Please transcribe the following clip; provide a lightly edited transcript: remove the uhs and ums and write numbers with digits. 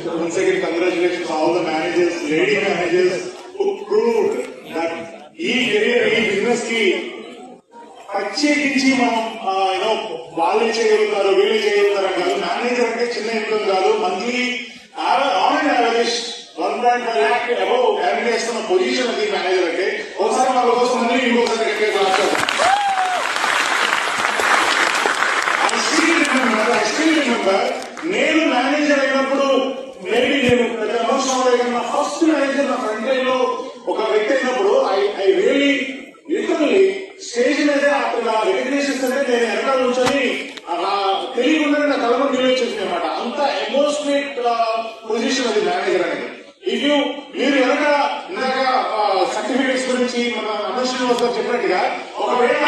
Once again, congratulations to all the managers, lady managers who proved that ఈ career ఈ business కి ప్రత్యేకించి మనం వాళ్ళే చేయగలుగుతారు వీళ్ళే చేయగలుగుతారు కాదు. మేనేజర్ అంటే చిన్న ఇన్కమ్ కాదు. Monthly on and average 1.5 lakh above earn చేస్తున్న పొజిషన్ అది మేనేజర్ అంటే. ఒకసారి వాళ్ళ కోసం మళ్ళీ ఇంకొకసారి నేను మేనేజర్ అయినప్పుడు మేబీ నేను ప్రతి సంవత్సరంలో ఫస్ట్ మేనేజర్ నా ఫ్రంట్ లైన్ లో ఒక వ్యక్తి అయినప్పుడు ఐ రియలీ లిటరల్లీ స్టేజ్ మీద అట్లా రికగ్నేషన్స్ అంటే నేను వెనకాల నుంచొని తెలియకుండా నా కలమ నిలవచ్చింది అనమాట. అంత ఎమోషనల్ పొజిషన్ అది మేనేజర్ అనేది. మీరు వెనక ఇందాక సర్టిఫికేట్స్ గురించి మన అమర్ శ్రీనివాస్ గారు చెప్పినట్టుగా ఒకవేళ